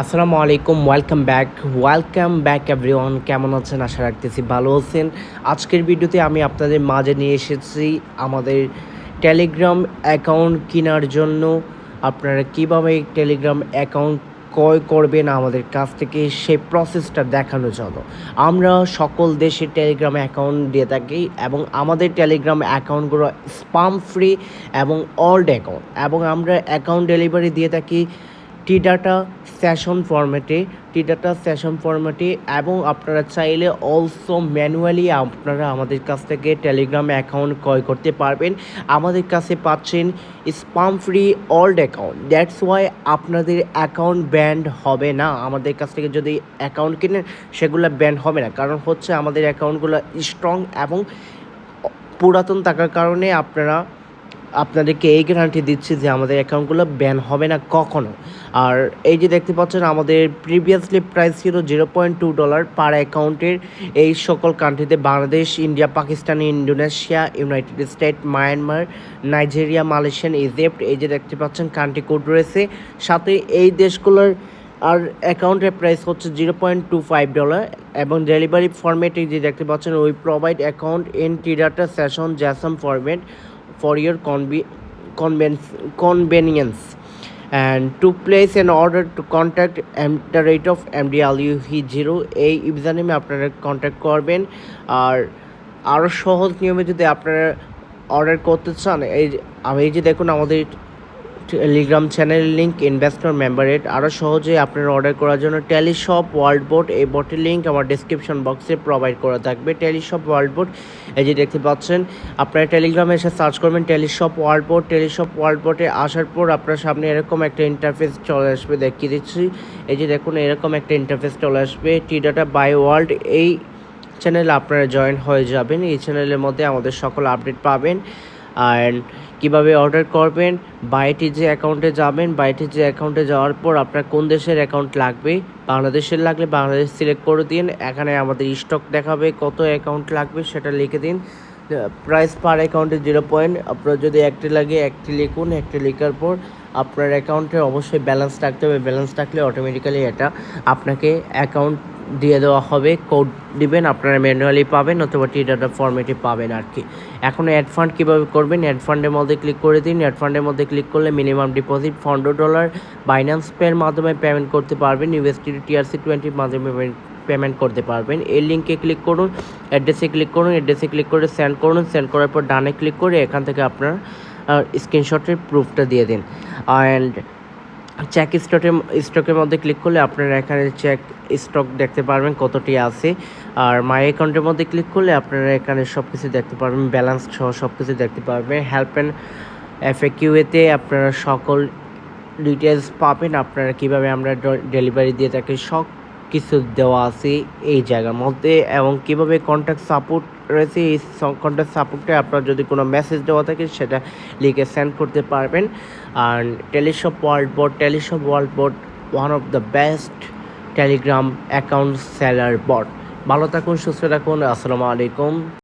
আসসালামু আলাইকুম, welcome back everyone. কেমন আছেন? আশা রাখতেছি ভালো আছেন। আজকের ভিডিওতে আমি আপনাদের মাঝে নিয়ে এসেছি আমাদের টেলিগ্রাম অ্যাকাউন্ট কেনার জন্য। আপনারা কীভাবে টেলিগ্রাম অ্যাকাউন্ট ক্রয় করবেন আমাদের কাছ থেকে সেই প্রসেসটা দেখানোর জন্য। আমরা সকল দেশে টেলিগ্রাম অ্যাকাউন্ট দিয়ে থাকি এবং আমাদের টেলিগ্রাম অ্যাকাউন্টগুলো স্পাম ফ্রি এবং ওল্ড অ্যাকাউন্ট, এবং আমরা অ্যাকাউন্ট ডেলিভারি দিয়ে থাকি টি ডাটা সেশন ফরম্যাটে এবং আপনারা চাইলে অলসো ম্যানুয়ালি আপনারা আমাদের কাছ থেকে টেলিগ্রাম অ্যাকাউন্ট ক্রয় করতে পারবেন। আমাদের কাছে পাচ্ছেন sperm free old account, that's why আপনাদের অ্যাকাউন্ট ব্যান্ড হবে না। আমাদের কাছ থেকে যদি অ্যাকাউন্ট কিনেন সেগুলো ব্যান্ড হবে না, কারণ হচ্ছে আমাদের অ্যাকাউন্টগুলো স্ট্রং এবং পুরাতন থাকার কারণে আপনাদেরকে এই গ্যারান্টি দিচ্ছি যে আমাদের অ্যাকাউন্টগুলো ব্যান হবে না কখনো। আর এই যে দেখতে পাচ্ছেন, আমাদের প্রিভিয়াসলি প্রাইস ছিল $0.2 পার অ্যাকাউন্টের। এই সকল কান্ট্রিতে Bangladesh, India, Pakistan, Indonesia, United state, Myanmar, Nigeria, Malaysian, Egypt, এই যে দেখতে পাচ্ছেন কান্ট্রি কোড রয়েছে সাথে। এই দেশগুলোর আর অ্যাকাউন্টের প্রাইস হচ্ছে $0.25 এবং ডেলিভারি ফরম্যাটে যে দেখতে পাচ্ছেন, we provide account in tdata session JSON format for your convenience, and to place an order to contact the rate of MDLUE0 এই ইউজার নেমে আপনারা কন্ট্যাক্ট করবেন। আর আরও সহজ নিয়মে যদি আপনারা অর্ডার করতে চান, এই যে দেখুন আমাদের Telegram channel link, investor member rate, আরও সহজে আপনারা অর্ডার করার জন্য টেলিশপ ওয়ার্ল্ড বোর্ড, এই বোর্ডের লিঙ্ক আমার ডিসক্রিপশন বক্সে প্রোভাইড করা থাকবে। টেলিশপ ওয়ার্ল্ড বোর্ড এই যে দেখতে পাচ্ছেন, আপনারা টেলিগ্রামে এসে সার্চ করবেন Teleshop world board. Teleshop world বোর্ডে আসার পর আপনার সামনে এরকম একটা ইন্টারফেস চলে আসবে, দেখিয়ে দিচ্ছি। এই যে দেখুন এরকম একটা ইন্টারফেস চলে আসবে। টি-ডাটা বাই ওয়ার্ল্ড এই চ্যানেলে আপনারা জয়েন হয়ে যাবেন। এই চ্যানেলের মধ্যে আমাদের সকল আপডেট পাবেন। অ্যান্ড কীভাবে অর্ডার করবেন, বাইটিজি অ্যাকাউন্টে যাবেন। বাইটিজি অ্যাকাউন্টে যাওয়ার পর আপনার কোন দেশের অ্যাকাউন্ট লাগবে, বাংলাদেশের লাগলে বাংলাদেশ সিলেক্ট করে দিন। এখানে আমাদের স্টক দেখাবে, কত অ্যাকাউন্ট লাগবে সেটা লিখে দিন। প্রাইস পার অ্যাকাউন্টে 0 আপনার যদি একটি লাগে একটি লিখুন। একটি লেখার পর আপনার অ্যাকাউন্টে অবশ্যই ব্যালেন্স রাখতে হবে। ব্যালেন্স রাখলে অটোমেটিক্যালি এটা আপনাকে অ্যাকাউন্ট দিয়ে দেওয়া হবে। কোড দিবেন, আপনারা ম্যানুয়ালি পাবেন অথবা টি-ডাটা ফরম্যাটে পাবেন আর কি। এখন অ্যাড ফান্ড কীভাবে করবেন, অ্যাড ফান্ডের মধ্যে ক্লিক করে দিন। অ্যাড ফান্ডের মধ্যে ক্লিক করলে মিনিমাম ডিপোজিট $100 বাইন্যান্স পের মাধ্যমে পেমেন্ট করতে পারবেন। USDT TRC20 মাধ্যমে পেমেন্ট করতে পারবেন। এই লিঙ্কে ক্লিক করুন, অ্যাড্রেসে ক্লিক করুন, অ্যাড্রেসে ক্লিক করে সেন্ড করুন। সেন্ড করার পর ডানে ক্লিক করে এখান থেকে আপনার স্ক্রিনশটের প্রুফটা দিয়ে দিন। অ্যান্ড চেক স্টকের মধ্যে ক্লিক করলে আপনারা এখানে চেক স্টক দেখতে পারবেন কতটি আছে। আর মাই অ্যাকাউন্টের মধ্যে ক্লিক করলে আপনারা এখানে সব কিছু দেখতে পারবেন, ব্যালেন্স সহ সব কিছু দেখতে পারবেন। হেল্প অ্যান্ড FAQ-তে আপনারা সকল ডিটেলস পাবেন, আপনারা কীভাবে আমরা ডেলিভারি দিয়ে থাকি সব কিছু দেওয়া আছে এই জায়গার মধ্যে। এবং কীভাবে কন্ট্যাক্ট সাপোর্ট রয়েছে, এই কন্ট্যাক্ট সাপোর্টে আপনার যদি কোনো মেসেজ দেওয়া থাকে সেটা লিখে সেন্ড করতে পারবেন। আর Teleshop world board one of the best Telegram account seller bot. ভালো থাকুন, সুস্থ থাকুন। আসসালামু আলাইকুম।